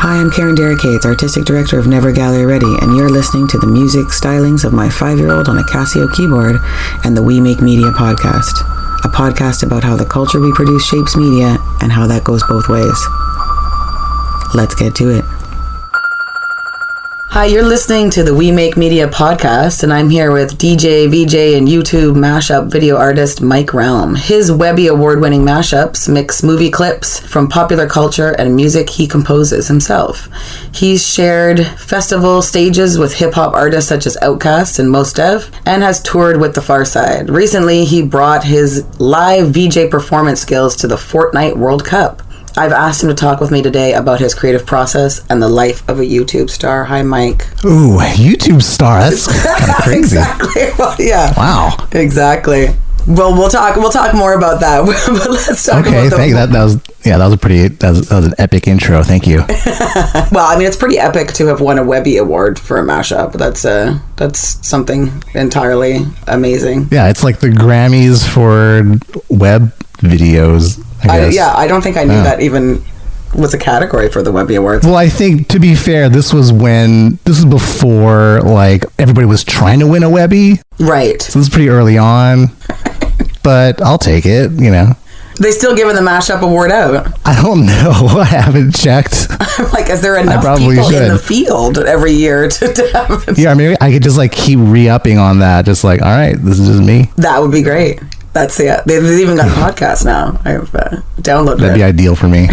Hi, I'm Karen Derricates, Artistic Director of Never Gallery Ready, and you're listening to the music stylings of my 5-year-old on a Casio keyboard and the We Make Media podcast, a podcast about how the culture we produce shapes media and how that goes both ways. Let's get to it. Hi, you're listening to the We Make Media podcast, and I'm here with DJ, VJ, and YouTube mashup video artist Mike Relm. His Webby award-winning mashups mix movie clips from popular culture and music he composes himself. He's shared festival stages with hip-hop artists such as Outkast and Mos Def, and has toured with The Far Side. Recently, he brought his live VJ performance skills to the Fortnite World Cup. I've asked him to talk with me today about his creative process and the life of a YouTube star. Hi, Mike. Ooh, YouTube star. That's kind of crazy. Exactly. Well, yeah. Wow. Exactly. Well, we'll talk more about that. But let's talk about that was an epic intro. Thank you. Well, I mean, it's pretty epic to have won a Webby Award for a mashup. That's something entirely amazing. Yeah, it's like the Grammys for web videos. I don't think I knew that even was a category for the Webby Awards. Well, I think, to be fair, this was before, like, everybody was trying to win a Webby. Right. So this is pretty early on, but I'll take it, you know. They still giving the mashup award out? I don't know. I haven't checked. Like, is there enough people in the field every year to have it? Yeah, maybe I could just, like, keep re-upping on that. Just like, all right, this is just me. That would be great. That's it. They've even got a podcast now. I've downloaded it. That'd be ideal for me.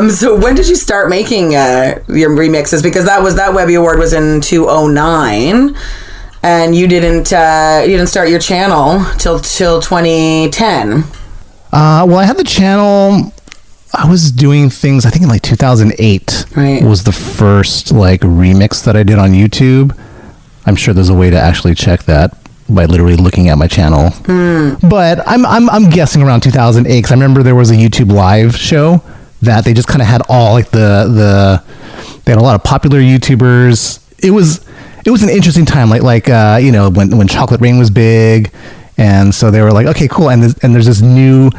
So when did you start making your remixes? Because that Webby Award was in 2009, and you didn't start your channel till 2010. Well, I had the channel. I was doing things, I think, in like 2008. Right. Was the first like remix that I did on YouTube. I'm sure there's a way to actually check that by literally looking at my channel. But I'm guessing around 2008, because I remember there was a YouTube live show that they just kind of had all like they had a lot of popular YouTubers. It was an interesting time, like you know, when Chocolate Rain was big, and so they were like, okay, cool, and there's this new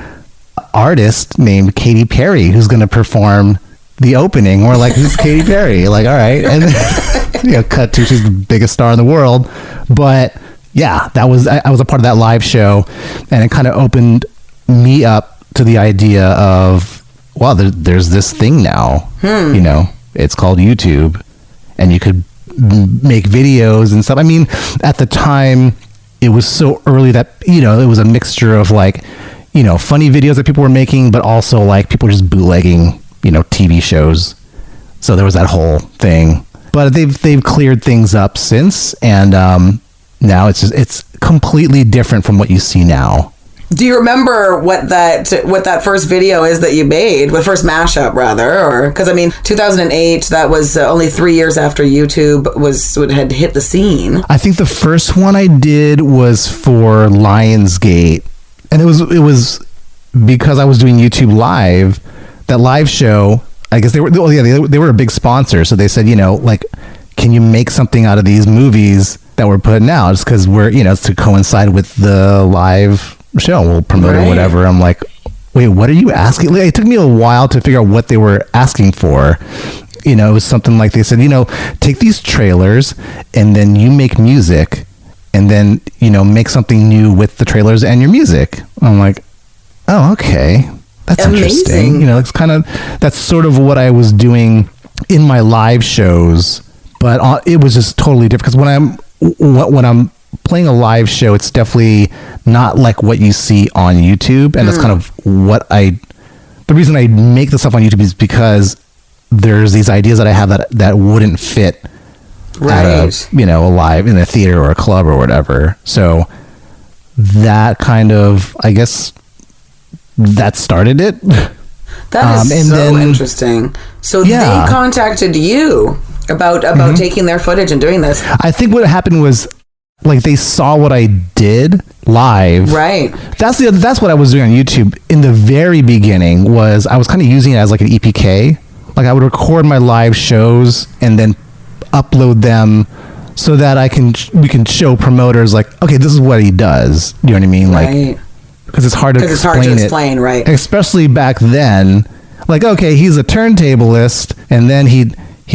artist named Katy Perry who's going to perform the opening. We're like, who's Katy Perry? Like, all right, and then, you know, cut to, she's the biggest star in the world. But yeah, I was a part of that live show, and it kind of opened me up to the idea of, wow, there's this thing now, you know, it's called YouTube, and you could make videos and stuff. I mean, at the time, it was so early that, you know, it was a mixture of, like, you know, funny videos that people were making, but also like people just bootlegging, you know, TV shows. So there was that whole thing. But they've cleared things up since, and now it's completely different from what you see now. Do you remember what that first video is that you made, the first mashup rather, or because I mean 2008, that was only 3 years after YouTube had hit the scene. I think the first one I did was for Lionsgate, and it was because I was doing YouTube Live, that live show. I guess they were a big sponsor, so they said, you know, like, can you make something out of these movies that we're putting out? Just because we're, you know, it's to coincide with the live show, we'll promote it or whatever. I'm like, wait, what are you asking? Like, it took me a while to figure out what they were asking for. You know, it was something like, they said, you know, take these trailers and then you make music, and then, you know, make something new with the trailers and your music. I'm like, oh, okay, that's amazing. Interesting. You know, it's kind of, that's sort of what I was doing in my live shows, but it was just totally different, because when I'm playing a live show, it's definitely not like what you see on YouTube, and that's kind of the reason I make the stuff on YouTube is because there's these ideas that I have that wouldn't fit at a, you know, live in a theater or a club or whatever. So that kind of, I guess, that started it. That is interesting. So they contacted you about taking their footage and doing this. I think what happened was, like, they saw what I did live. Right. That's what I was doing on YouTube in the very beginning. Was I was kind of using it as like an EPK. Like, I would record my live shows and then upload them so that we can show promoters, like, okay, this is what he does. You know what I mean? Like, because it's hard to explain, right? Especially back then, like, okay, he's a turntablist, and then he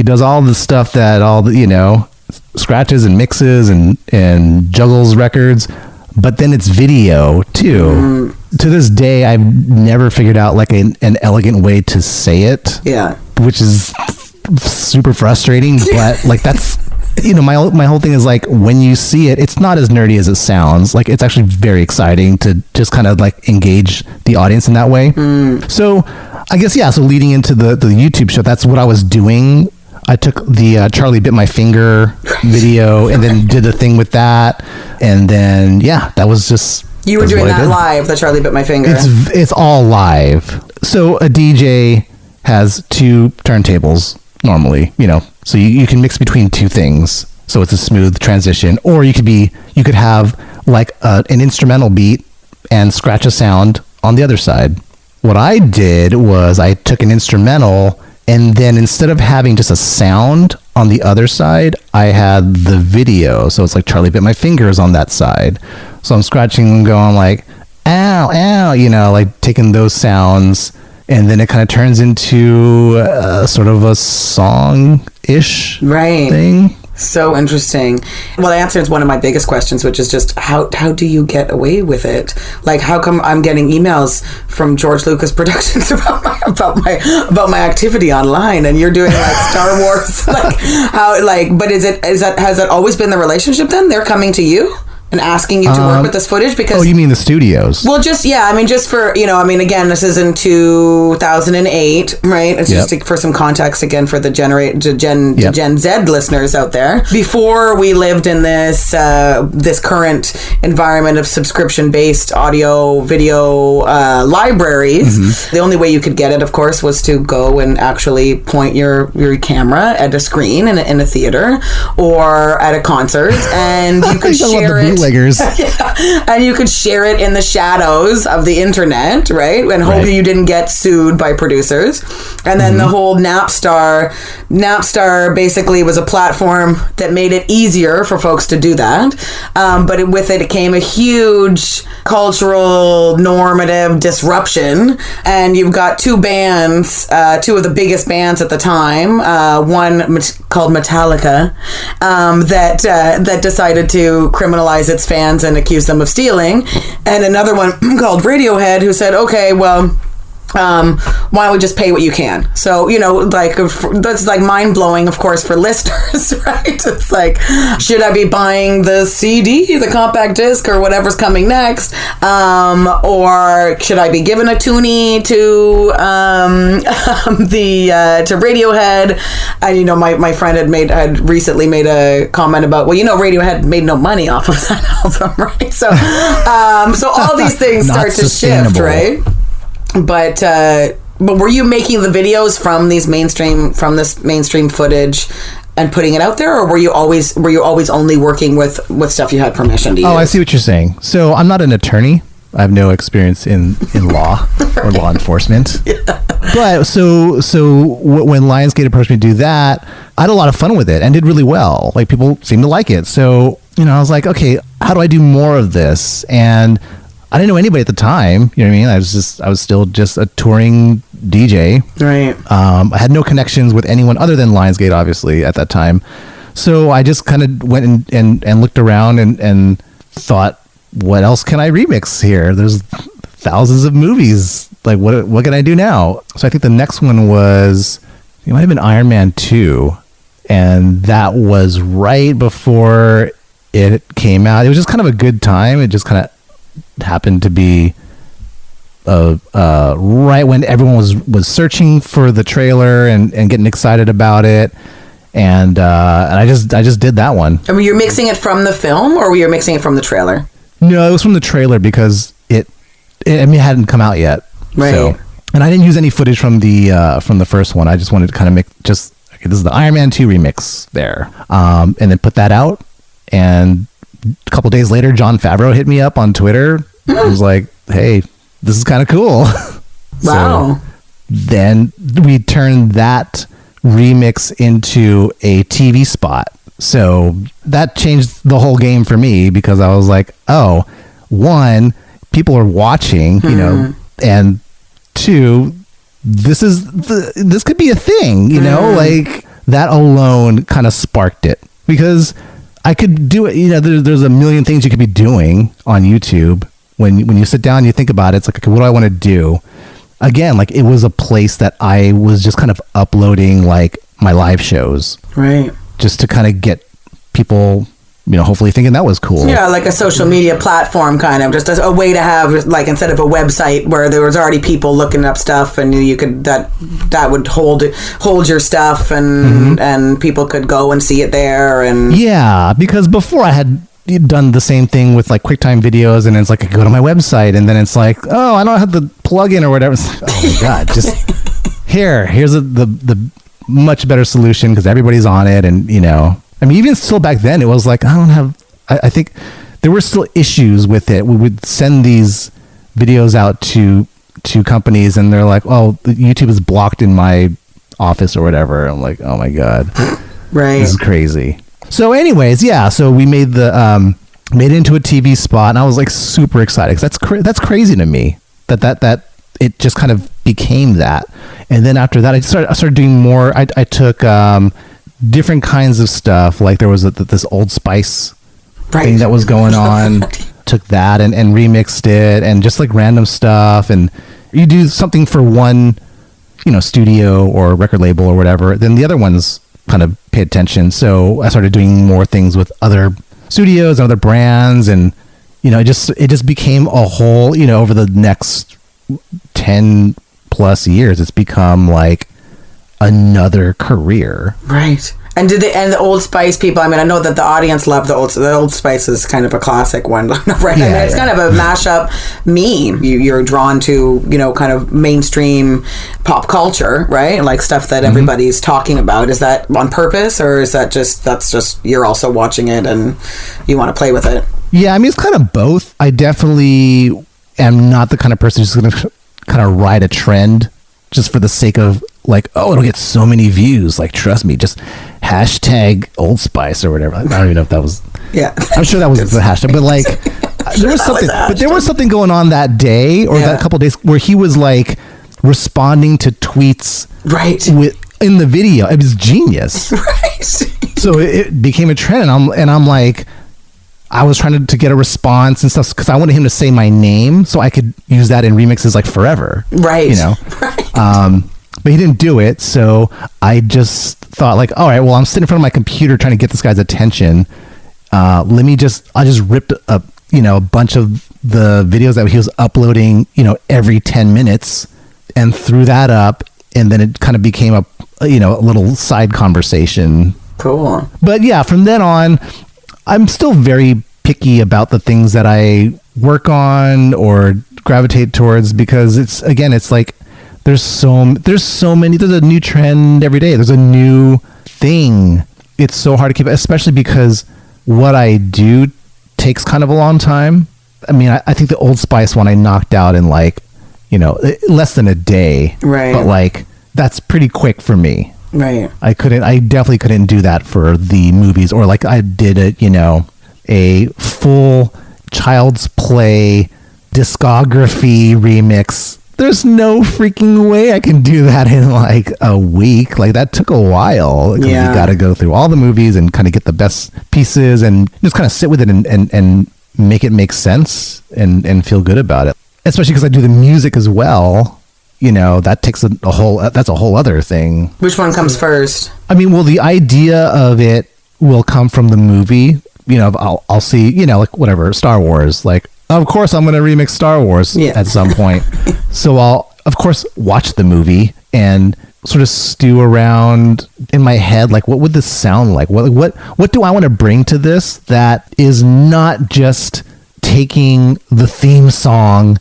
does all the stuff that all the, you know, scratches and mixes and juggles records, but then it's video too. To this day, I've never figured out like an elegant way to say it. Yeah. Which is super frustrating, but like that's, you know, my whole thing is like, when you see it, it's not as nerdy as it sounds. Like, it's actually very exciting to just kind of like engage the audience in that way. So I guess, yeah, so leading into the YouTube show, that's what I was doing. I took the Charlie Bit My Finger video and then did a thing with that. And then, yeah, that was just... You were doing that live, the Charlie Bit My Finger. It's all live. So a DJ has 2 turntables normally, you know, so you can mix between 2 things. So it's a smooth transition. Or you could have like an instrumental beat and scratch a sound on the other side. What I did was I took an instrumental, and then instead of having just a sound on the other side, I had the video. So it's like Charlie Bit My Fingers on that side. So I'm scratching and going like, ow, ow, you know, like taking those sounds. And then it kind of turns into sort of a song-ish thing. So interesting. Well, the answer is one of my biggest questions, which is just how do you get away with it? Like, how come I'm getting emails from George Lucas Productions about my activity online, and you're doing like Star Wars? Like, how? Like, but has that always been the relationship? Then they're coming to you and asking you to work with this footage? Because, oh, you mean the studios? Well, just, yeah, I mean, just for, you know, I mean, again, this is in 2008, right? It's just for some context again for the Gen Z listeners out there. Before we lived in this this current environment of subscription-based audio, video libraries, the only way you could get it, of course, was to go and actually point your camera at a screen in a theater or at a concert, and you could share it. Yeah. And you could share it in the shadows of the internet, right? And hope you didn't get sued by producers. And then the whole Napstar basically was a platform that made it easier for folks to do that. But with it came a huge cultural normative disruption. And you've got 2 bands, 2 of the biggest bands at the time, one called Metallica, that decided to criminalize its fans and accuse them of stealing, and another one called Radiohead, who said, okay, well, why don't we just pay what you can? So, you know, like, that's like mind-blowing, of course, for listeners, right? It's like, should I be buying the CD, the compact disc, or whatever's coming next? Or should I be giving a toonie to to Radiohead? And, you know, my friend had recently made a comment about, well, you know, Radiohead made no money off of that album, right? So all these things start to shift, right? But were you making the videos from this mainstream footage and putting it out there, or were you always only working with stuff you had permission to use? Oh, I see what you're saying. So I'm not an attorney. I have no experience in law or law enforcement. Yeah. But so when Lionsgate approached me to do that, I had a lot of fun with it and did really well. Like, people seemed to like it. So, you know, I was like, okay, how do I do more of this? And I didn't know anybody at the time. You know what I mean? I was still just a touring DJ. Right. I had no connections with anyone other than Lionsgate, obviously, at that time. So I just kind of went and looked around and thought, what else can I remix here? There's thousands of movies. Like, what can I do now? So I think the next one was, it might have been Iron Man 2. And that was right before it came out. It was just kind of a good time. It just kind of happened to be right when everyone was searching for the trailer and getting excited about it, and I just did that one. I mean, you're mixing it from the film, or were you mixing it from the trailer? No, it was from the trailer because it hadn't come out yet, right? So, and I didn't use any footage from the first one. I just wanted to kind of make this is the Iron Man 2 remix there, and then put that out. And a couple days later, Jon Favreau hit me up on Twitter. He was like, hey, this is kind of cool. Wow. So then we turned that remix into a TV spot. So that changed the whole game for me, because I was like, oh, 1, people are watching, you know, and 2, this could be a thing, you know, like that alone kind of sparked it, because I could do it. You know, there's a million things you could be doing on YouTube. When you sit down and you think about it, it's like, okay, what do I want to do? Again, like it was a place that I was just kind of uploading like my live shows. Right. Just to kind of get people, you know, hopefully thinking that was cool. Yeah, like a social media platform, kind of just a way to have, like, instead of a website where there was already people looking up stuff, and you could that would hold your stuff, and people could go and see it there. And yeah, because before I had done the same thing with like QuickTime videos, and it's like I go to my website, and then it's like, oh, I don't have the plugin or whatever. It's like, oh my god, just here's the much better solution, because everybody's on it. And you know, I mean, even still back then, it was like I think there were still issues with it. We would send these videos out to companies, and they're like, oh, YouTube is blocked in my office or whatever. I'm like, oh my god, right, this is crazy. So anyways, yeah, so we made it into a TV spot, and I was like super excited, because that's crazy to me that it just kind of became that. And then after that, I started doing more. I took different kinds of stuff, like there was this Old Spice thing that was going on. Took that and remixed it, and just like random stuff. And you do something for one, you know, studio or record label or whatever, then the other ones kind of pay attention. So I started doing more things with other studios and other brands, and you know, it just became a whole, you know, over the next 10 plus years, it's become like another career. Right. And the Old Spice people, I mean, I know that the audience loved the Old Spice is kind of a classic one, right? Yeah, I mean, it's kind of a mashup meme. You're drawn to, you know, kind of mainstream pop culture, right? Like stuff that everybody's talking about. Is that on purpose, or is that that's just you're also watching it and you want to play with it? Yeah, I mean, it's kind of both. I definitely am not the kind of person who's going to kind of ride a trend just for the sake of like, oh, it'll get so many views. Like, trust me, just hashtag Old Spice or whatever. I don't even know if that was. Yeah, I'm sure that was the hashtag, but like, there was something. But there was something going on that day or that couple of days where he was like responding to tweets in the video. It was genius. Right. So it became a trend, and I'm like, I was trying to get a response and stuff because I wanted him to say my name so I could use that in remixes like forever. Right. You know. Right. But he didn't do it, so I just thought like, all right, well, I'm sitting in front of my computer trying to get this guy's attention. I just ripped up, you know, a bunch of the videos that he was uploading, you know, every 10 minutes and threw that up, and then it kind of became a little side conversation. Cool. But yeah, from then on, I'm still very picky about the things that I work on or gravitate towards, because it's like there's so many, there's a new trend every day. There's a new thing. It's so hard to keep, especially because what I do takes kind of a long time. I mean, I think the Old Spice one I knocked out in like, you know, less than a day. Right. But like, that's pretty quick for me. Right. I definitely couldn't do that for the movies, or like I did a full Child's Play discography remix. There's no freaking way I can do that in like a week. Like that took a while. Yeah. You got to go through all the movies and kind of get the best pieces and just kind of sit with it and make it make sense and feel good about it. Especially because I do the music as well. You know, that takes that's a whole other thing. Which one comes first? I mean, well, the idea of it will come from the movie. You know, I'll see, you know, like whatever, Star Wars, like, of course I'm going to remix Star Wars at some point. So I'll, of course, watch the movie and sort of stew around in my head, like, what would this sound like? What do I want to bring to this that is not just taking the theme song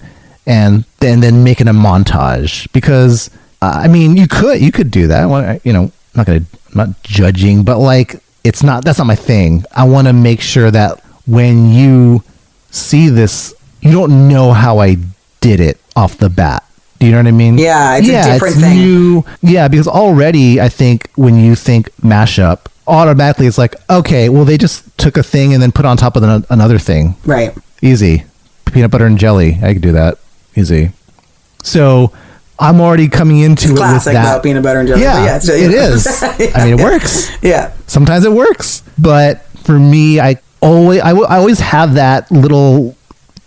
and then making a montage? Because I mean, you could do that. You know, I'm not judging, but like, that's not my thing. I want to make sure that when you see this, you don't know how I did it off the bat. Do you know what I mean? Yeah, it's a different thing. New, because already I think when you think mashup, automatically it's like, okay, well, they just took a thing and then put on top of another thing. Right. Easy. Peanut butter and jelly. I could do that. Easy. So I'm already coming into it classic with that. about peanut butter and jelly. Yeah, But it is. I mean, it works. Yeah. Sometimes it works, but for me, I always have that little,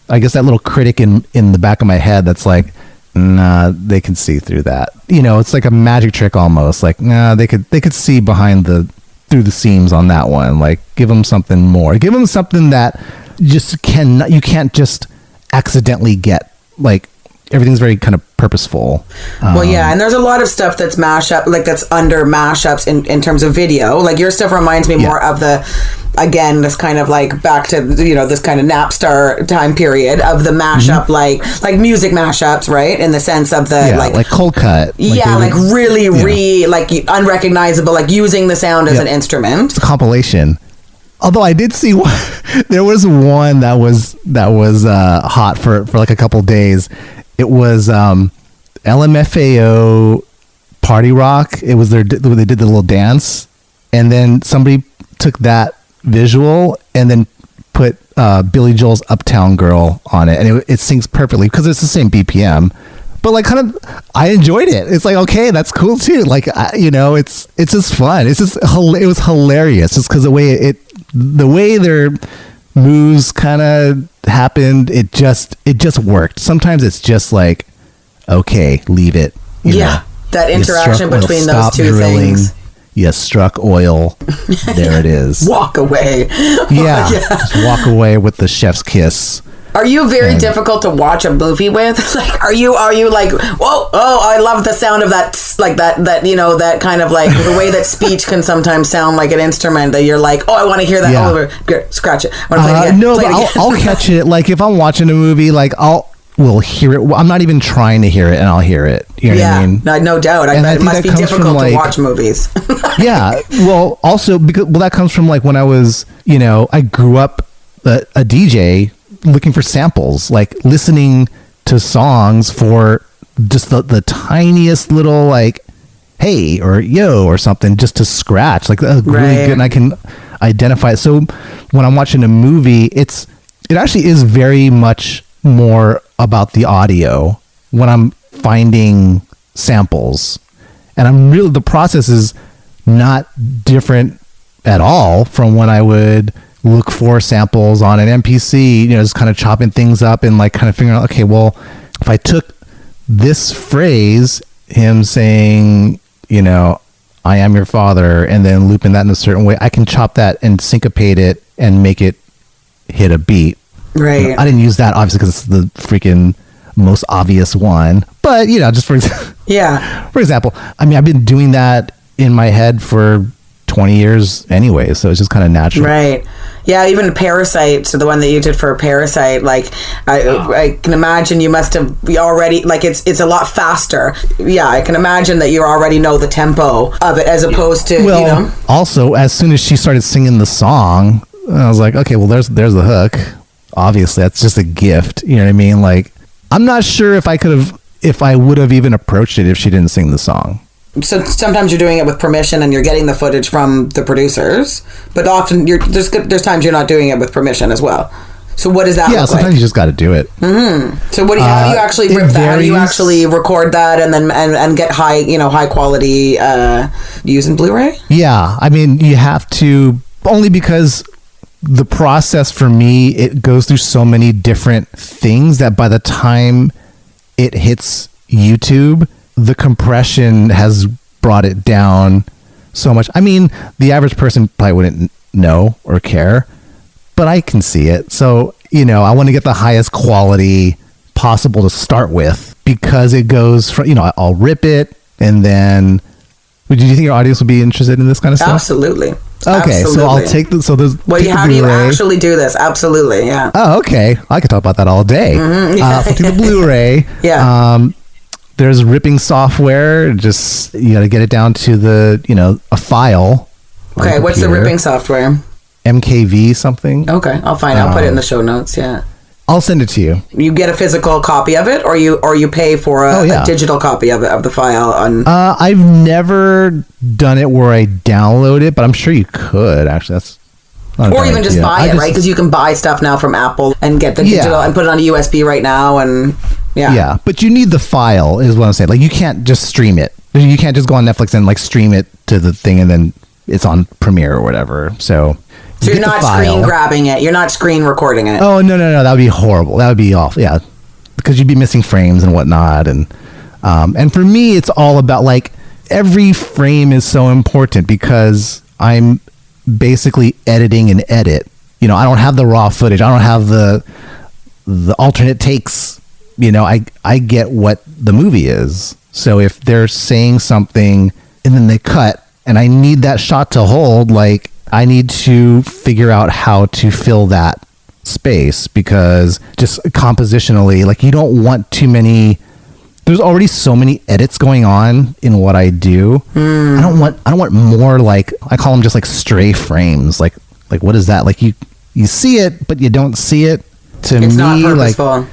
I guess, that little critic in the back of my head that's like, nah, they can see through that. You know, it's like a magic trick almost. Like, nah, they could see through the seams on that one. Like, give them something more. Give them something that you can't just accidentally get. Like, everything's very kind of purposeful. Well, yeah, and there's a lot of stuff that's mashup, like that's under mashups in terms of video. Like your stuff reminds me more of again, this kind of like back to, this kind of Napstar time period of the mashup, like music mashups, right? In the sense of the like cold cut. Like really like unrecognizable, like using the sound as an instrument. It's a compilation. Although I did see one, there was one that was hot for like a couple days. It was LMFAO Party Rock. It was they did the little dance, and then somebody took that visual and then put Billy Joel's Uptown Girl on it, and it syncs perfectly because it's the same BPM. But like, kind of, I enjoyed it. It's like, okay, that's cool too. Like, it's just fun. It was hilarious just because the way their moves kind of happened, it just worked. Sometimes it's just like, okay, leave it. That interaction between those two things. You struck oil. There it is. Walk away. Yeah. Just walk away with the chef's kiss. Are you very difficult to watch a movie with? Like, are you like, whoa, I love the sound of that, like that kind of like the way that speech can sometimes sound like an instrument that you're like, I want to hear that all over. Good, scratch it. I want to play it again. No, but I'll catch it. Like if I'm watching a movie, like we'll hear it. I'm not even trying to hear it, and I'll hear it. You know what I mean? No doubt. I bet it must be difficult to watch movies. Yeah. Well, also because that comes from like when I was, I grew up a DJ looking for samples, like listening to songs for just the tiniest little like hey or yo or something just to scratch like really good, and I can identify it. So when I'm watching a movie, it actually is very much more about the audio when I'm finding samples, and the process is not different at all from when I would look for samples on an MPC, just kind of chopping things up and like kind of figuring out, okay, well, if I took this phrase, him saying, I am your father, and then looping that in a certain way, I can chop that and syncopate it and make it hit a beat. Right. I didn't use that obviously because it's the freaking most obvious one, but just for example, I mean, I've been doing that in my head for 20 years anyway, so it's just kind of natural. Right. Yeah, even Parasite, so the one that you did for Parasite, like I can imagine you must have already, like it's a lot faster. Yeah, I can imagine that you already know the tempo of it as opposed to, also as soon as she started singing the song, I was like, okay, well there's the hook. Obviously, that's just a gift. You know what I mean? Like, I'm not sure if I would have even approached it if she didn't sing the song. So sometimes you're doing it with permission and you're getting the footage from the producers, but often there's times you're not doing it with permission as well. So what does that look like? Yeah, sometimes you just got to do it. Mm-hmm. So how do you actually rip that? How do you actually record that and then and get high quality using Blu-ray? Yeah, I mean you have to, only because the process for me, it goes through so many different things that by the time it hits YouTube, the compression has brought it down so much. I mean, the average person probably wouldn't know or care, but I can see it. So, I want to get the highest quality possible to start with, because it goes from, I'll rip it, and then do you think your audience would be interested in this kind of stuff? Absolutely. Okay, Absolutely. so I'll take how do you actually do this? Absolutely, yeah. Oh, okay. I could talk about that all day. Mm-hmm. So take the Blu-ray. Yeah. There's ripping software. Just you got to get it down to a file. Okay, what's the ripping software? MKV something. Okay, I'll find out. Put it in the show notes. Yeah. I'll send it to you. You get a physical copy of it, or you pay for a digital copy of the file on. I've never done it where I download it, but I'm sure you could. Actually, Or even just buy it, right? Because you can buy stuff now from Apple and get the digital and put it on a USB right now, and yeah. But you need the file, is what I'm saying. Like, you can't just stream it. You can't just go on Netflix and like stream it to the thing and then it's on Premiere or whatever. So you're not screen grabbing it. You're not screen recording it. Oh no, that would be horrible. That would be awful. Yeah, because you'd be missing frames and whatnot. And for me, it's all about like every frame is so important because I'm basically editing an edit. You know, I don't have the raw footage. I don't have the alternate takes. You know, I get what the movie is. So if they're saying something and then they cut and I need that shot to hold, like I need to figure out how to fill that space, because just compositionally, like you don't want too many. There's already so many edits going on in what I do. I don't want more, like I call them just like stray frames. Like what is that? Like you see it, but you don't see it. To it's me, not purposeful.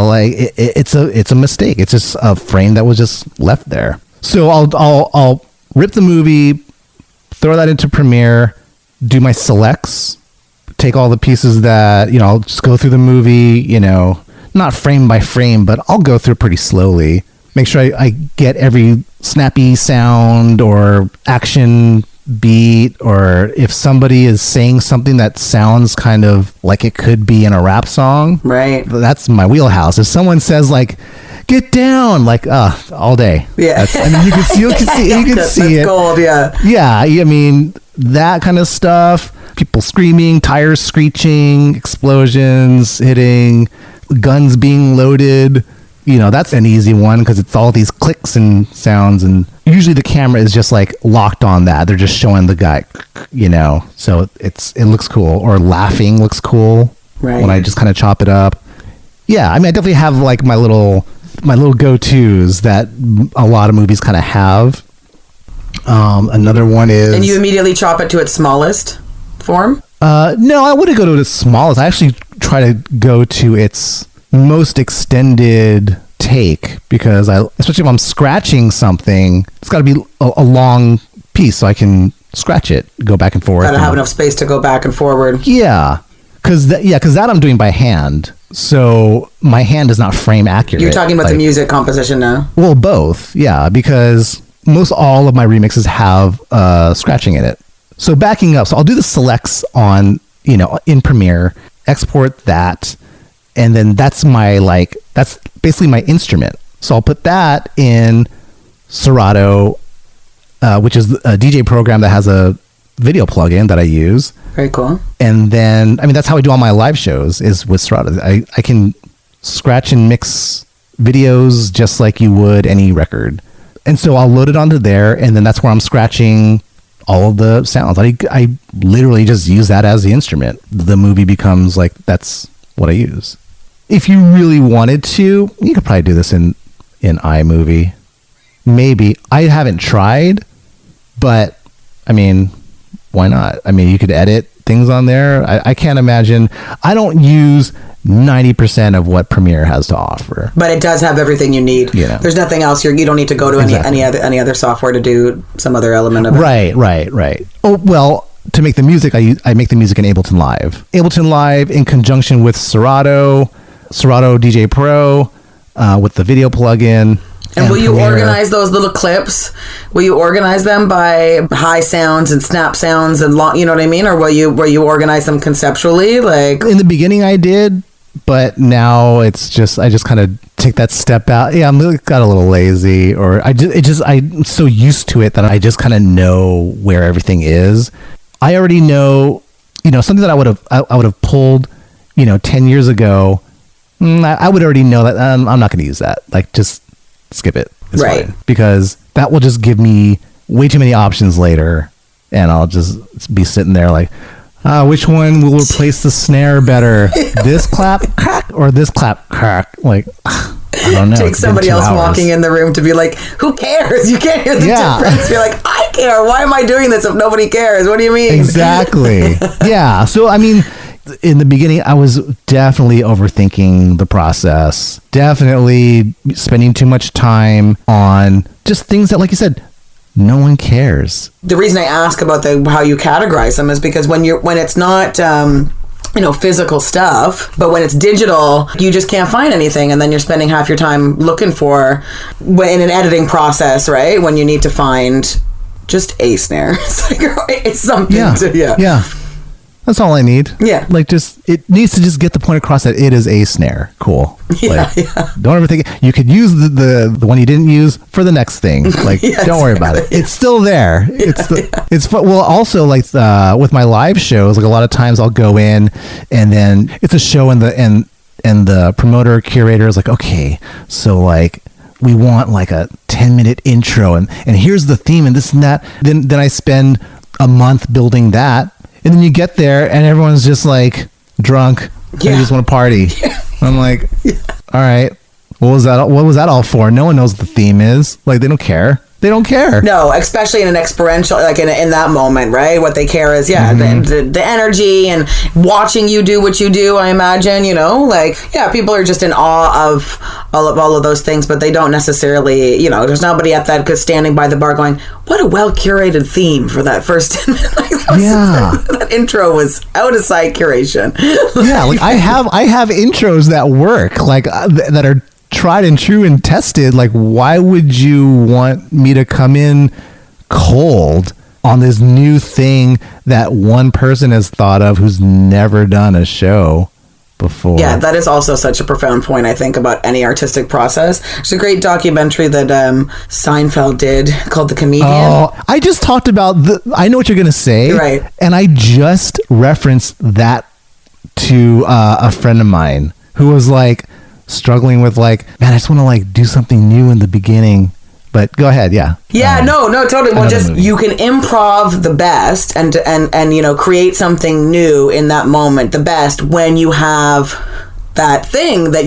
like it's a mistake. It's just a frame that was just left there. So I'll rip the movie, throw that into Premiere, do my selects, take all the pieces that, you know, I'll just go through the movie, you know, not frame by frame, but I'll go through pretty slowly. Make sure I get every snappy sound or action beat, or if somebody is saying something that sounds kind of like it could be in a rap song. Right. That's my wheelhouse. If someone says like, get down, like all day. Yeah. I mean, you can see it. Gold, yeah. Yeah, I mean, that kind of stuff. People screaming, tires screeching, explosions hitting, guns being loaded. You know, that's an easy one because it's all these clicks and sounds, and usually the camera is just like locked on that. They're just showing the guy, you know, so it looks cool. Or laughing looks cool when I just kind of chop it up. Yeah, I mean, I definitely have like my little go-tos that a lot of movies kind of have. Another one is... And you immediately chop it to its smallest form? No, I wouldn't go to its smallest. I actually try to go to its most extended take, because especially if I'm scratching something, it's got to be a long piece so I can scratch it, go back and forth. Gotta have enough space to go back and forward. Yeah. Because that I'm doing by hand. So my hand is not frame accurate. You're talking about the music composition now? Well, both. Yeah, because most all of my remixes have scratching in it. So backing up, so I'll do the selects on, you know, in Premiere, export that, and then that's basically my instrument. So I'll put that in Serato, which is a DJ program that has a video plugin that I use. Very cool. And then, I mean, that's how I do all my live shows, is with Serato. I can scratch and mix videos just like you would any record. And so I'll load it onto there, and then that's where I'm scratching all of the sounds. I literally just use that as the instrument. The movie becomes like, that's what I use. If you really wanted to, you could probably do this in iMovie. Maybe. I haven't tried, but I mean, why not? I mean, you could edit things on there. I can't imagine. I don't use 90% of what Premiere has to offer, but it does have everything you need. You know. There's nothing else. You don't need to go to any other software to do some other element of it. Right. Oh well, to make the music, I make the music in Ableton Live in conjunction with Serato DJ Pro, with the video plugin. And will you organize those little clips? Will you organize them by high sounds and snap sounds and long, you know what I mean? Or will you organize them conceptually? Like in the beginning I did, but now it's just, I just kind of take that step out. Yeah, got a little lazy, or I'm so used to it that I just kind of know where everything is. I already know, you know, something that I would have pulled, you know, 10 years ago. I would already know that I'm not going to use that. Like, just skip it. It's right. Fine. Because that will just give me way too many options later, and I'll just be sitting there like, which one will replace the snare better? This clap crack or this clap crack? Like, I don't know. Take somebody else walking in the room to be like, who cares? You can't hear the difference. Be like, I care. Why am I doing this if nobody cares? What do you mean? Exactly. Yeah. So, I mean, in the beginning, I was definitely overthinking the process. Definitely spending too much time on just things that, like you said, no one cares. The reason I ask about how you categorize them is because when it's not physical stuff, but when it's digital, you just can't find anything, and then you're spending half your time looking for in an editing process, right? When you need to find just a snare. It's something yeah. That's all I need. Yeah. Like, it needs to just get the point across that it is a snare. Cool. Yeah, Don't ever think you could use the one you didn't use for the next thing. Like, don't worry about it. It's still there. It's fun. Well, also, like, with my live shows, like, a lot of times I'll go in and then it's a show and the promoter curator is like, okay, so like we want like a 10-minute intro and here's the theme and this and that. Then I spend a month building that. And then you get there and everyone's just like drunk. And you just want to party. Yeah. I'm like, all right, what was that all for? No one knows what the theme is. Like, they don't care. They don't care. No, especially in an experiential, like in that moment, right? What they care is, the energy and watching you do what you do, I imagine, people are just in awe of all of those things, but they don't necessarily, there's nobody at that standing by the bar going, what a well-curated theme for that first 10 minutes. That intro was out of sight curation. Yeah, like I have intros that work, like that are tried and true and tested. Like, why would you want me to come in cold on this new thing that one person has thought of who's never done a show before? Yeah, that is also such a profound point, I think, about any artistic process. There's a great documentary that Seinfeld did called The Comedian. Oh, I just talked about I know what you're going to say. Right. And I just referenced that to a friend of mine who was like, struggling with like, man, I just want to like do something new in the beginning. But go ahead. No, totally. Well, just you can improv the best and create something new in that moment the best when you have that thing that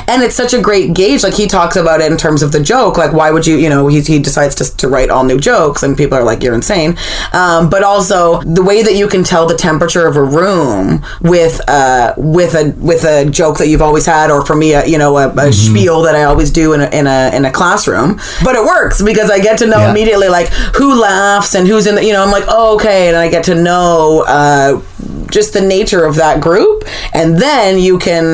and it's such a great gauge. Like, he talks about it in terms of the joke, like, why would you he decides to write all new jokes and people are like, you're insane, but also the way that you can tell the temperature of a room with a joke that you've always had, or for me a spiel that I always do in a classroom, but it works because I get to know immediately like who laughs and who's in the, I'm like, oh, okay, and I get to know just the nature of that group, and then you can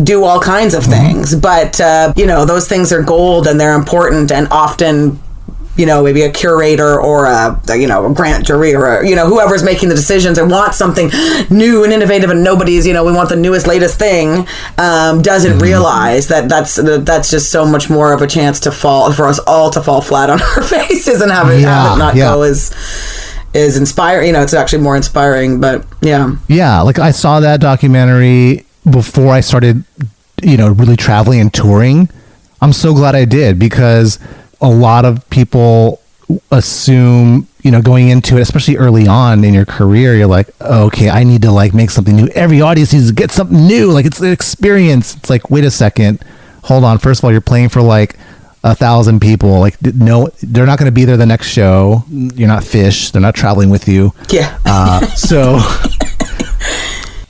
do all kinds of things. But those things are gold and they're important, and often maybe a curator or a grant jury or whoever's making the decisions and wants something new and innovative, and nobody's we want the newest latest thing, doesn't realize that's just so much more of a chance for us all to fall flat on our faces and have it not go as inspiring. It's actually more inspiring. But like I saw that documentary before I started really traveling and touring. I'm so glad I did, because a lot of people assume going into it, especially early on in your career, you're like, oh, okay, I need to like make something new. Every audience needs to get something new, like it's an experience. It's like, wait a second, hold on, first of all, you're playing for like 1,000 people. Like, no, they're not going to be there the next show. You're not Fish. They're not traveling with you.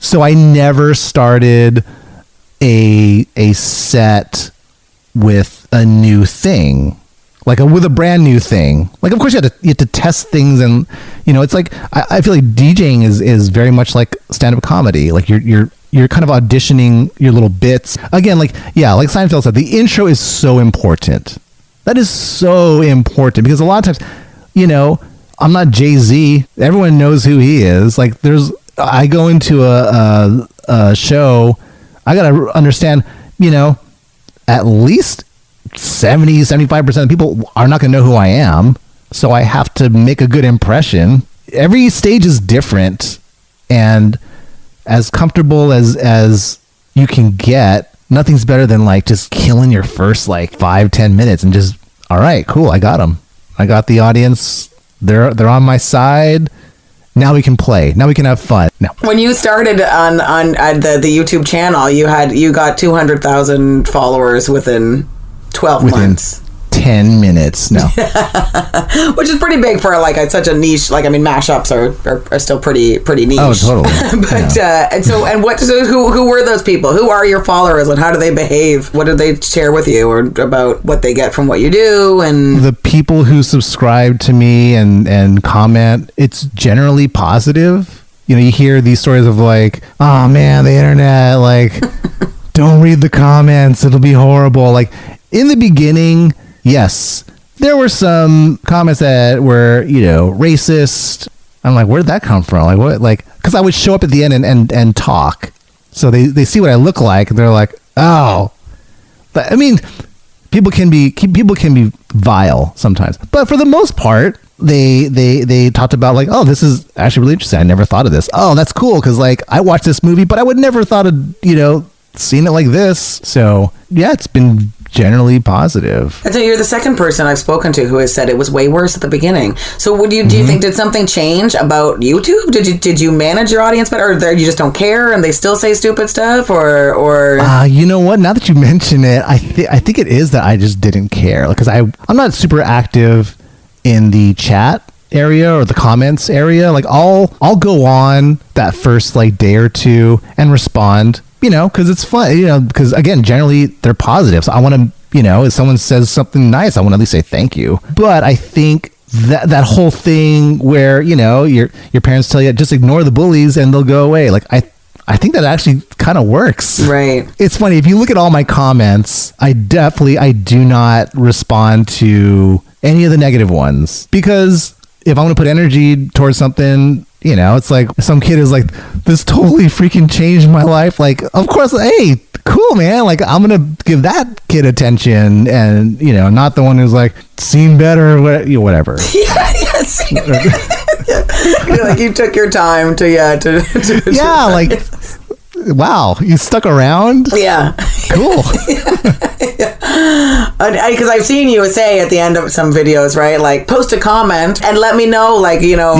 So I never started a set with a new thing, with a brand new thing. Like, of course you have to test things, and it's like I feel like DJing is very much like stand-up comedy. Like you're kind of auditioning your little bits. Again, like Seinfeld said, the intro is so important. That is so important, because a lot of times, I'm not Jay-Z. Everyone knows who he is. Like, I go into a show, I got to understand, at least 70-75% of people are not going to know who I am. So I have to make a good impression. Every stage is different, and as comfortable as you can get, nothing's better than like just killing your first like 5-10 minutes and just, all right, cool, I got them. I got the audience. They're on my side. Now we can play. Now we can have fun. Now, when you started on the YouTube channel, you got 200,000 followers within 12 months. 10 minutes. No. Which is pretty big for like such a niche. Like, I mean, mashups are still pretty niche. Oh, totally. But who were those people? Who are your followers, and how do they behave? What do they share with you, or about what they get from what you do? And the people who subscribe to me and comment, it's generally positive. You know, you hear these stories of like, oh man, the internet, like, don't read the comments, it'll be horrible. Like, in the beginning, yes, there were some comments that were, you know, racist. I'm like, where did that come from? Like, what? Like, because I would show up at the end and talk. So they see what I look like, and they're like, oh. But, I mean, people can be vile sometimes. But for the most part, they talked about like, oh, this is actually really interesting. I never thought of this. Oh, that's cool, because like I watched this movie, but I would never thought of, you know, seeing it like this. So yeah, it's been generally positive. And so you're the second person I've spoken to who has said it was way worse at the beginning. So do you think, did something change about YouTube? Did you manage your audience better, or you just don't care and they still say stupid stuff, or you know what, now that you mention it, I think it is that I just didn't care, because I'm not super active in the chat area or the comments area. Like I'll go on that first like day or two and respond, you know, because it's fun, you know, because again, generally they're positive. So I want to, you know, if someone says something nice, I want to at least say thank you. But I think that whole thing where, you know, your parents tell you just ignore the bullies and they'll go away. Like I think that actually kind of works. Right. It's funny, if you look at all my comments, I do not respond to any of the negative ones, because if I'm going to put energy towards something, you know, it's like some kid is like, this totally freaking changed my life. Like, of course, hey, cool, man. Like, I'm going to give that kid attention, and, you know, not the one who's like, seen better, whatever. You're like, you took your time to like, wow, you stuck around? Yeah. Cool. Because I've seen you say at the end of some videos, right? Like, post a comment and let me know, like, you know,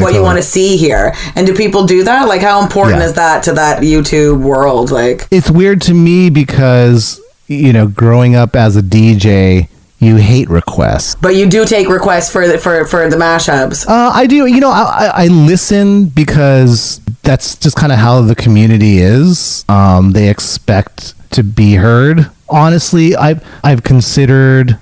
what you want to see here. And do people do that? Like, how important is that to that YouTube world? Like, it's weird to me because, you know, growing up as a DJ, you hate requests. But you do take requests for the mashups. I do. You know, I listen because that's just kind of how the community is. They expect to be heard. Honestly, I've considered...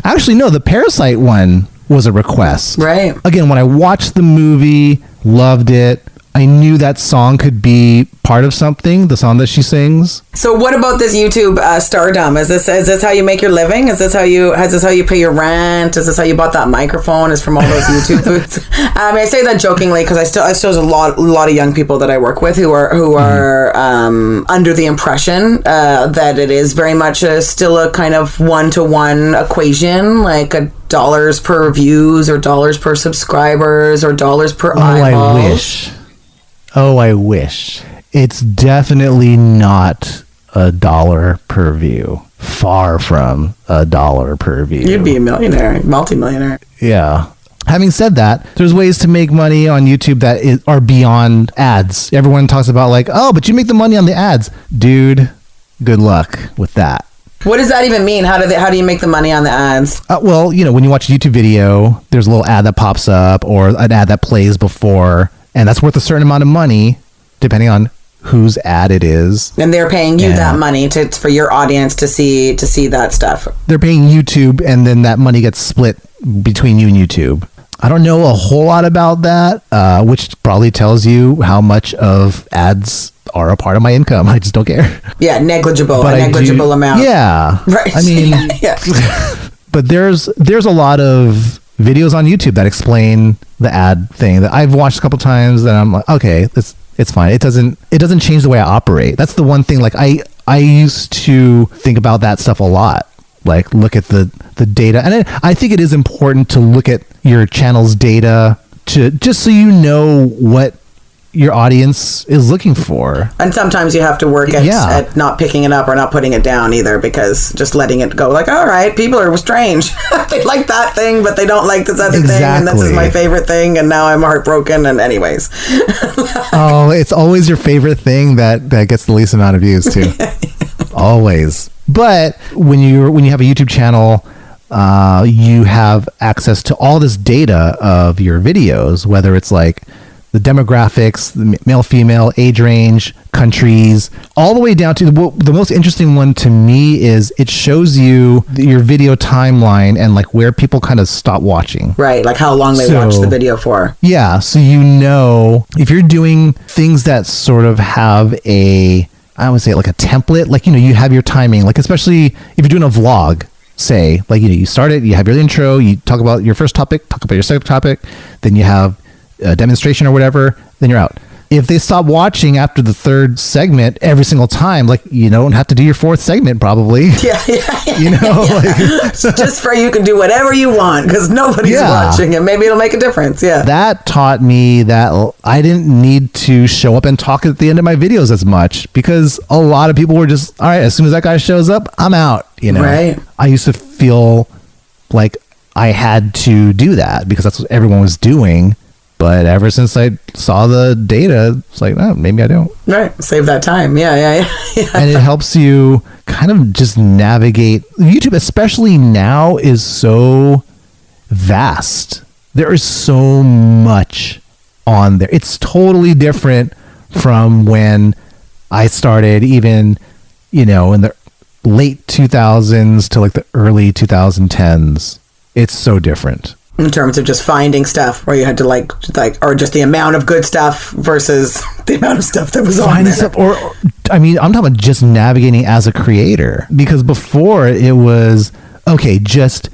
Actually, no, the Parasite one was a request. Right. Again, when I watched the movie, loved it, I knew that song could be part of something, the song that she sings. So what about this YouTube stardom? Is this how you make your living? Is this how you pay your rent? Is this how you bought that microphone? Is from all those YouTube foods? I mean, I say that jokingly because I still a lot of young people that I work with who are under the impression that it is very much still a kind of 1-to-1 equation, like dollars per views or dollars per subscribers or dollars per eyeballs. I wish. It's definitely not $1 per view. Far from $1 per view. You'd be a millionaire, multimillionaire. Yeah. Having said that, there's ways to make money on YouTube that are beyond ads. Everyone talks about like, oh, but you make the money on the ads. Dude, good luck with that. What does that even mean? How do you make the money on the ads? Well, you know, when you watch a YouTube video, there's a little ad that pops up or an ad that plays before, and that's worth a certain amount of money, depending on whose ad it is. And they're paying you that money for your audience to see that stuff. They're paying YouTube, and then that money gets split between you and YouTube. I don't know a whole lot about that, which probably tells you how much of ads are a part of my income. I just don't care. Yeah, negligible amount. Yeah. Right. I mean, but there's a lot of videos on YouTube that explain the ad thing that I've watched a couple times, and I'm like, okay, it's fine. It doesn't change the way I operate. That's the one thing. Like I used to think about that stuff a lot. Like look at the data, and I think it is important to look at your channel's data to just so you know what your audience is looking for. And sometimes you have to work at not picking it up or not putting it down either, because just letting it go, like, all right, people are strange. They like that thing, but they don't like this other thing, and this is my favorite thing, and now I'm heartbroken, and anyways. Oh, it's always your favorite thing that gets the least amount of views too. Always. But when you have a YouTube channel, you have access to all this data of your videos, whether it's like the demographics, the male, female, age range, countries, all the way down to the most interesting one to me is it shows you your video timeline and like where people kind of stop watching. Right, like how long they watch the video for. Yeah, so you know if you're doing things that sort of have I would say like a template, like, you know, you have your timing, like especially if you're doing a vlog, say, like, you know, you start it, you have your intro, you talk about your first topic, talk about your second topic, then you have a demonstration or whatever, then you're out. If they stop watching after the third segment every single time, like, you don't have to do your fourth segment probably. Yeah. You know, like just for you can do whatever you want because nobody's watching and maybe it'll make a difference. Yeah. That taught me that I didn't need to show up and talk at the end of my videos as much because a lot of people were just, all right, as soon as that guy shows up, I'm out, you know. Right. I used to feel like I had to do that because that's what everyone was doing. But ever since I saw the data, it's like, oh, maybe I don't. Right. Save that time. Yeah. And it helps you kind of just navigate. YouTube, especially now, is so vast. There is so much on there. It's totally different from when I started, even, you know, in the late 2000s to like the early 2010s. It's so different. In terms of just finding stuff where you had to like, or just the amount of good stuff versus the amount of stuff that was on there. Stuff, or I mean, I'm talking about just navigating as a creator, because before it was, okay, just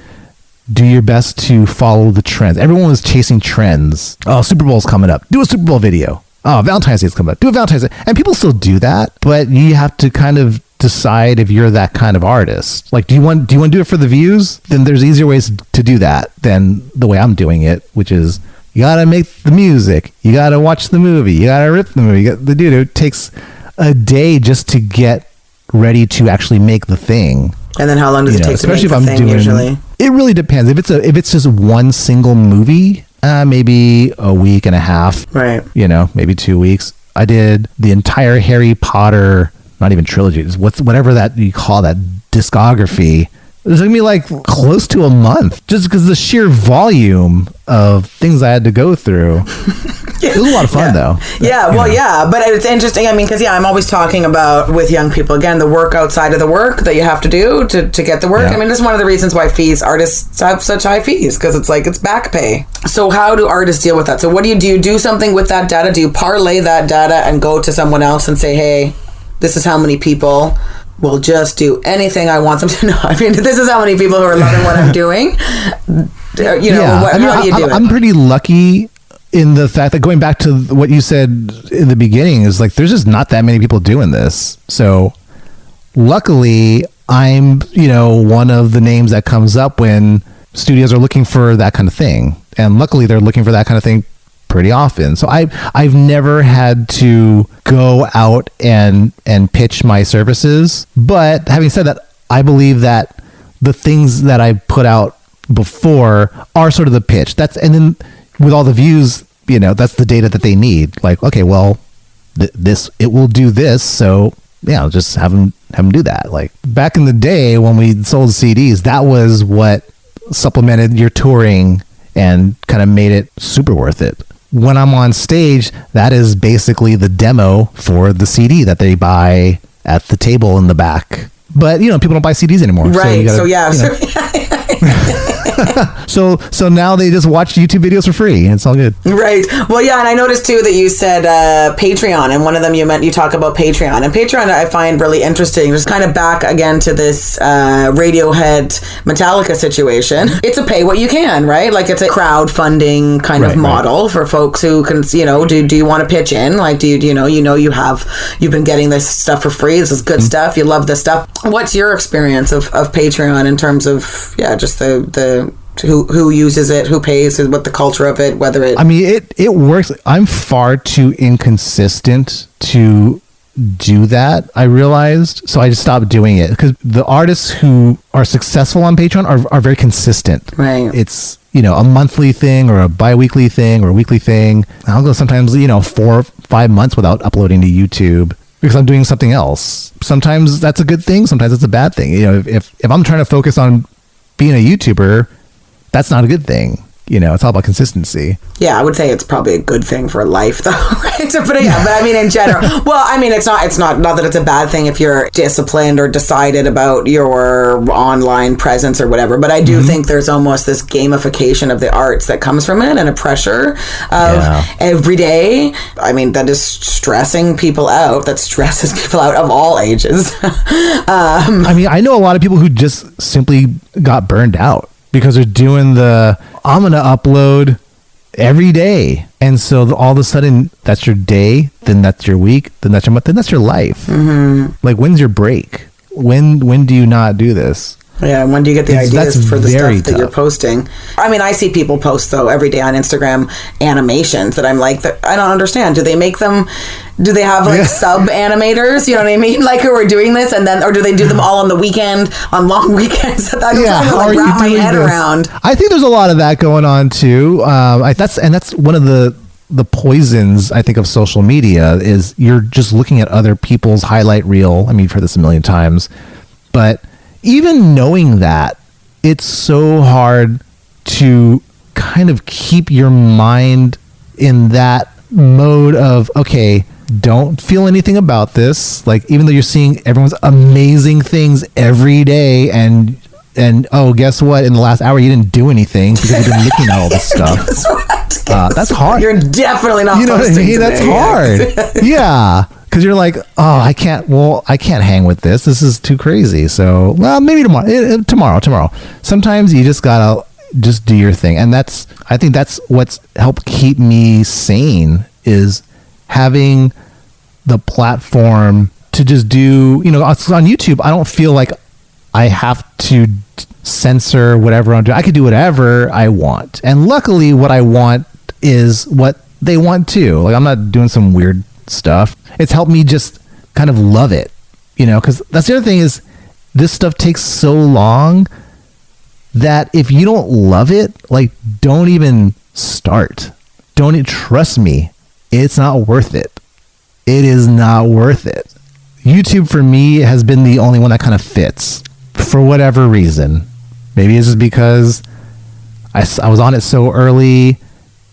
do your best to follow the trends. Everyone was chasing trends. Oh, Super Bowl's coming up. Do a Super Bowl video. Oh, Valentine's Day's coming up. Do a Valentine's Day. And people still do that, but you have to kind of decide if you're that kind of artist. Like, do you want to do it for the views? Then there's easier ways to do that than the way I'm doing it, which is you gotta make the music, you gotta watch the movie, you gotta rip the movie. It takes a day just to get ready to actually make the thing. And then how long does it take to make the thing usually? It really depends. If it's just one single movie, maybe a week and a half. Right. You know, maybe 2 weeks. I did the entire Harry Potter, not even trilogy, whatever that you call that, discography. It took me like close to a month just because the sheer volume of things I had to go through. It was a lot of fun though. Yeah, well, yeah, but it's interesting. I mean, because I'm always talking about with young people, again, the work outside of the work that you have to do to get the work. Yeah. I mean, this is one of the reasons why artists have such high fees, because it's like, it's back pay. So how do artists deal with that? So what do? You do something with that data? Do you parlay that data and go to someone else and say, hey, this is how many people will just do anything I want them to know? I mean, this is how many people who are loving what I'm doing. You know, how do you do it? I'm pretty lucky in the fact that, going back to what you said in the beginning, is like, there's just not that many people doing this. So luckily, I'm, you know, one of the names that comes up when studios are looking for that kind of thing. And luckily, they're looking for that kind of thing pretty often. So I've never had to go out and pitch my services. But having said that, I believe that the things that I put out before are sort of the pitch. And then with all the views, you know, that's the data that they need. Like, okay, well, it will do this. So yeah, I'll just have them do that. Like back in the day when we sold CDs, that was what supplemented your touring and kind of made it super worth it. When I'm on stage, that is basically the demo for the CD that they buy at the table in the back. But, you know, people don't buy CDs anymore. Right. So yeah. So now they just watch YouTube videos for free, and it's all good. Right. Well, yeah, and I noticed too that you said Patreon, and one of them you talk about Patreon, and Patreon I find really interesting. Just kind of back again to this Radiohead Metallica situation. It's a pay what you can, right? Like it's a crowdfunding kind of model for folks who can, you know, do you want to pitch in? Like, you've been getting this stuff for free. This is good stuff. You love this stuff. What's your experience of Patreon in terms of just the who uses it, who pays, what the culture of it, whether it... I mean, it works. I'm far too inconsistent to do that, I realized. So I just stopped doing it, because the artists who are successful on Patreon are very consistent. Right. It's, you know, a monthly thing or a bi-weekly thing or a weekly thing. I'll go sometimes, you know, 4 or 5 months without uploading to YouTube because I'm doing something else. Sometimes that's a good thing. Sometimes it's a bad thing. You know, if I'm trying to focus on being a YouTuber, that's not a good thing. You know, it's all about consistency. Yeah, I would say it's probably a good thing for life, though, right? But I mean, in general, well, I mean, it's not that it's a bad thing if you're disciplined or decided about your online presence or whatever. But I do think there's almost this gamification of the arts that comes from it, and a pressure of every day. I mean, that is stressing people out. That stresses people out of all ages. I mean, I know a lot of people who just simply got burned out because they're doing I'm going to upload every day. And so all of a sudden, that's your day, then that's your week, then that's your month, then that's your life. Like, when's your break? When do you not do this? Yeah, when do you get the ideas for the stuff that tough. you're posting? I mean, I see people post, though, every day on Instagram animations that I'm like, I don't understand. Do they make them... Do they have like sub animators? You know what I mean? Like, who are doing this, and then, or do they do them all on the weekend, on long weekends? I don't really wrap my head around. I think there's a lot of that going on too. That's one of the poisons, I think, of social media, is you're just looking at other people's highlight reel. I mean, you've heard this a million times, but even knowing that, it's so hard to kind of keep your mind in that mode of, okay, don't feel anything about this. Like, even though you're seeing everyone's amazing things every day, and oh, guess what? In the last hour, you didn't do anything because you've been looking at all this stuff. That's hard. You're definitely not. You know what I mean? Today. That's hard. Yeah, because you're like, oh, I can't hang with this. This is too crazy. So, well, maybe tomorrow. Sometimes you just gotta just do your thing, and I think that's what's helped keep me sane, is having the platform to just do, you know, on YouTube, I don't feel like I have to censor whatever I'm doing. I could do whatever I want. And luckily what I want is what they want too. Like, I'm not doing some weird stuff. It's helped me just kind of love it, you know, because that's the other thing, is this stuff takes so long that if you don't love it, like, don't even start. Trust me. It's not worth it. It is not worth it. YouTube for me has been the only one that kind of fits for whatever reason. Maybe it's just because I was on it so early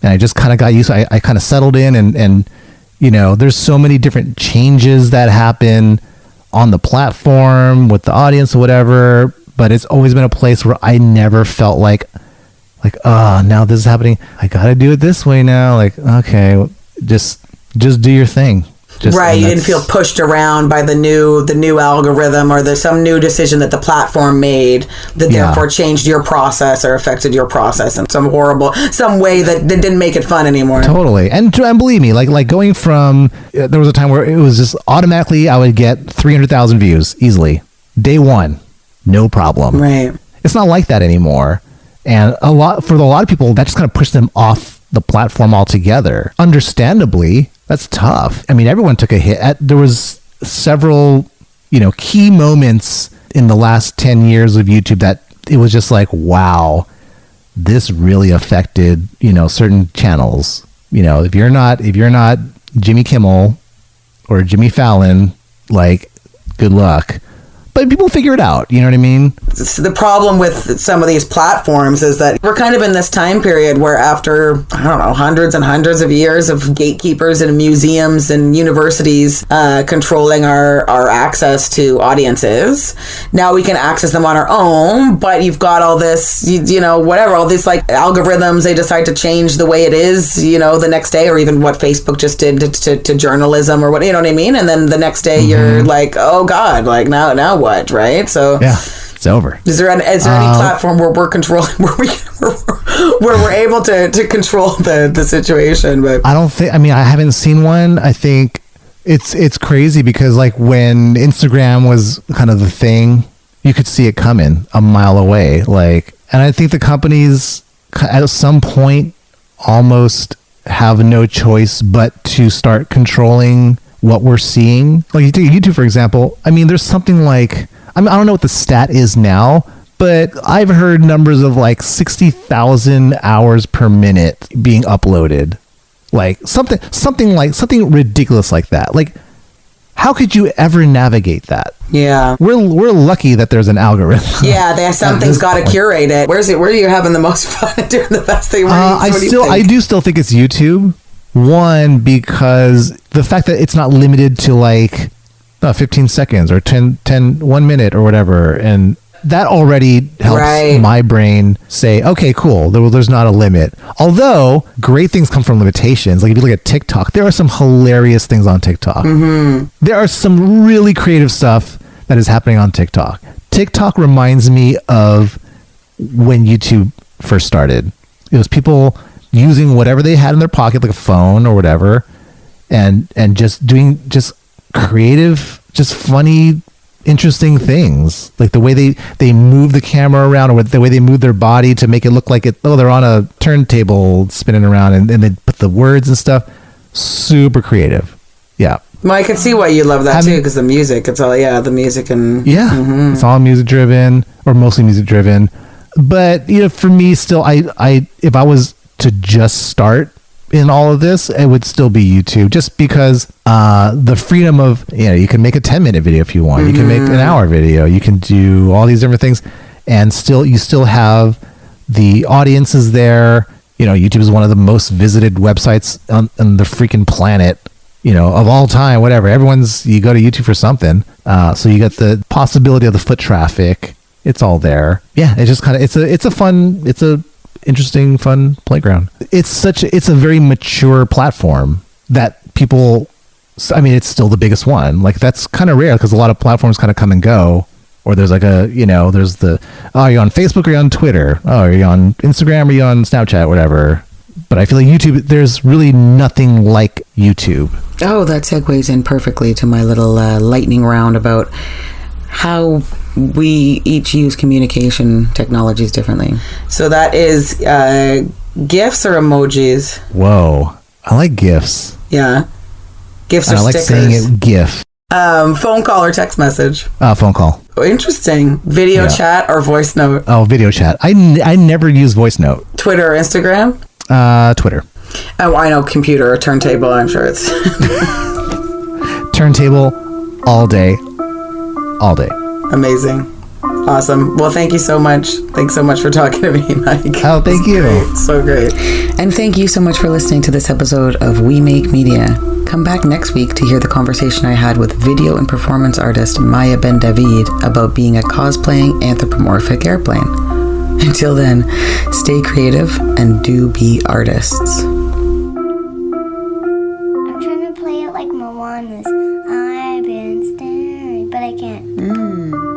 and I just kind of got used to it. I kind of settled in, and you know, there's so many different changes that happen on the platform with the audience or whatever, but it's always been a place where I never felt like, now this is happening, I gotta do it this way now. Like, okay, just do your thing. Right, you didn't feel pushed around by the new algorithm, or some new decision that the platform made that therefore changed your process or affected your process in some way that didn't make it fun anymore. Totally. And believe me, like going from, there was a time where it was just automatically I would get 300,000 views easily. Day one, no problem. Right. It's not like that anymore. And for a lot of people, that just kind of pushed them off the platform altogether. Understandably, that's tough. I mean, everyone took a hit. There was several, you know, key moments in the last 10 years of YouTube that it was just like, wow, this really affected, you know, certain channels. You know, if you're not Jimmy Kimmel or Jimmy Fallon, like, good luck. But people figure it out, you know what I mean? The problem with some of these platforms is that we're kind of in this time period where, after, I don't know, hundreds and hundreds of years of gatekeepers and museums and universities controlling our access to audiences, now we can access them on our own, but you've got all this, you know, whatever, all these like algorithms, they decide to change the way it is, you know, the next day, or even what Facebook just did to journalism, or what, you know what I mean? And then the next day you're like, oh God, like now what, right? So yeah, it's over. Is there any platform where we're controlling, where we're able to control the situation? But I haven't seen one. I think it's crazy because, like, when Instagram was kind of the thing, you could see it coming a mile away. Like, and I think the companies at some point almost have no choice but to start controlling what we're seeing. Like, you take YouTube, for example. I mean, there's something like, I don't know what the stat is now, but I've heard numbers of like 60,000 hours per minute being uploaded. Like something ridiculous like that. Like, How could you ever navigate that? Yeah. We're lucky that there's an algorithm. Yeah, something's got to curate it. Where are you having the most fun and doing the best thing? I do still think it's YouTube. One, because the fact that it's not limited to like 15 seconds or 1 minute or whatever, and that already helps my brain say, okay, cool, there's not a limit. Although great things come from limitations. Like if you look at TikTok, there are some hilarious things on TikTok. Mm-hmm. There are some really creative stuff that is happening on TikTok. TikTok reminds me of when YouTube first started. It was people using whatever they had in their pocket, like a phone or whatever, and just doing just creative, just funny, interesting things, like the way they move the camera around, or the way they move their body to make it look like they're on a turntable spinning around, and they put the words and stuff. Super creative. Yeah. Well, I can see why you love that too, because the music, it's all the music and it's all music driven, or mostly music driven. But for me, still, I if I was to just start in all of this, it would still be YouTube, just because the freedom of, you can make a 10-minute video if you want, you can make an hour video, you can do all these different things, and you still have the audiences there. YouTube is one of the most visited websites on the freaking planet, of all time, whatever. You go to YouTube for something, so you got the possibility of the foot traffic. It's all there. Yeah, it's just kind of, it's a interesting, fun playground. It's a very mature platform that people, it's still the biggest one. Like, that's kind of rare, because a lot of platforms kind of come and go, or there's like there's are you on Facebook, or are you on Twitter? Oh, are you on Instagram, or are you on Snapchat, whatever. But I feel like YouTube, there's really nothing like YouTube. Oh, that segues in perfectly to my little lightning round about how we each use communication technologies differently. So that is GIFs or emojis? Whoa, I like GIFs. Yeah, GIFs or I like stickers. saying it GIF. Phone call or text message? Phone call. Oh, interesting. Video chat or voice note? Oh, video chat. I never use voice note. Twitter or Instagram? Twitter. Oh, I know. Computer or turntable. I'm sure it's turntable all day. All day. Amazing. Awesome. Well, thank you so much. Thanks so much for talking to me, Mike. Oh, thank you. Great. So great. And thank you so much for listening to this episode of We Make Media. Come back next week to hear the conversation I had with video and performance artist Maya Ben David about being a cosplaying anthropomorphic airplane. Until then, stay creative and do be artists. I'm trying to play it like Moana's I've been staring, but I can't.